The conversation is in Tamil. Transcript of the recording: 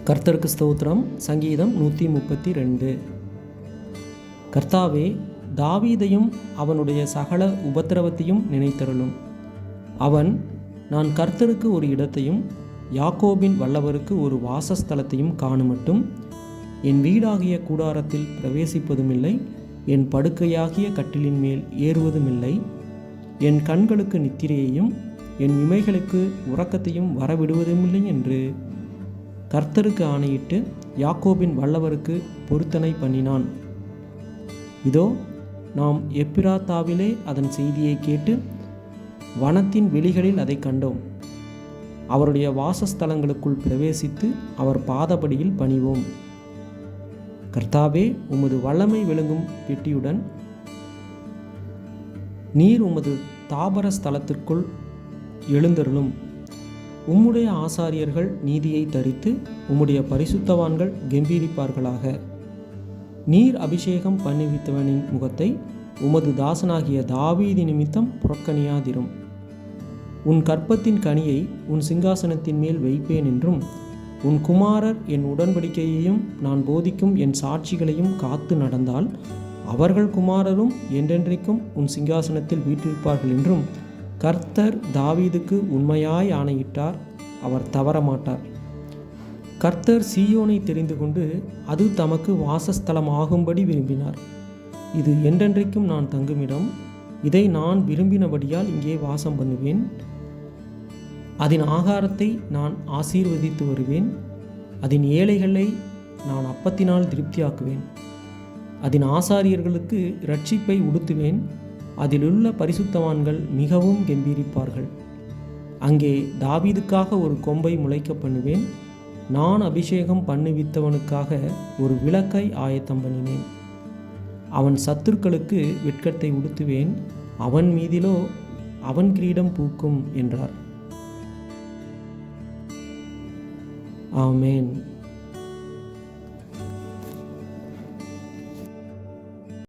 கர்த்தருக்கு ஸ்தோத்திரம். சங்கீதம் 132. கர்த்தாவே, தாவீதையும் அவனுடைய சகல உபத்திரவத்தையும் நினைத்தருளும். அவன், நான் கர்த்தருக்கு ஒரு இடத்தையும் யாக்கோபின் வல்லவருக்கு ஒரு வாசஸ்தலத்தையும் காணுமட்டும் என் வீடாகிய கூடாரத்தில் பிரவேசிப்பதுமில்லை, என் படுக்கையாகிய கட்டிலின் மேல் ஏறுவதுமில்லை. என் கண்களுக்கு நித்திரையையும் என் இமைகளுக்கு உறக்கத்தையும் வரவிடுவதுமில்லை என்று கர்த்தருக்கு ஆணையிட்டு யாக்கோபின் வல்லவருக்கு பொருத்தனை பண்ணினான். இதோ, நாம் எப்பிராத்தாவிலே அதன் செய்தியை கேட்டு வனத்தின் வெளிகளில் அதை கண்டோம். அவருடைய வாசஸ்தலங்களுக்குள் பிரவேசித்து அவர் பாதபடியில் பணிவோம். கர்த்தாவே, உமது வல்லமை விளங்கும் பெட்டியுடன் நீர் உமது தாபர ஸ்தலத்திற்குள் எழுந்தருளும். உம்முடைய ஆசாரியர்கள் நீதியை தரித்து உம்முடைய பரிசுத்தவான்கள் கெம்பீரிப்பார்களாக. நீர் அபிஷேகம் பண்ணுவித்தவனின் முகத்தை உமது தாசனாகிய தாவீது நிமித்தம் புறக்கணியாதிரும். உன் கற்பத்தின் கனியை உன் சிங்காசனத்தின் மேல் வைப்பேன் என்றும், உன் குமாரர் என் உடன்படிக்கையையும் நான் போதிக்கும் என் சாட்சிகளையும் காத்து நடந்தால் அவர்கள் குமாரரும் என்றென்றைக்கும் உன் சிங்காசனத்தில் வீற்றிருப்பார்கள் என்றும் கர்த்தர் தாவீதுக்கு உண்மையாய் ஆணையிட்டார். அவர் தவறமாட்டார். கர்த்தர் சீயோனை தெரிந்து கொண்டு அது தமக்கு வாசஸ்தலமாகும்படி விரும்பினார். இது என்றென்றைக்கும் நான் தங்குமிடம். இதை நான் விரும்பினபடியால் இங்கே வாசம் பண்ணுவேன். அதன் ஆகாரத்தை நான் ஆசீர்வதித்து வருவேன். அதன் ஏழைகளை நான் அப்பத்தினால் திருப்தியாக்குவேன். அதன் ஆசாரியர்களுக்கு இரட்சிப்பை உடுத்துவேன். அதிலுள்ள பரிசுத்தவான்கள் மிகவும் கெம்பீரிப்பார்கள். அங்கே தாவீதுக்காக ஒரு கொம்பை முளைக்க பண்ணுவேன். நான் அபிஷேகம் பண்ணுவித்தவனுக்காக ஒரு விளக்கை ஆயத்தம் பண்ணினேன். அவன் சத்துருக்களுக்கு வெட்கத்தை உடுத்துவேன். அவன் மீதிலோ அவன் கிரீடம் பூக்கும் என்றார். ஆமென்.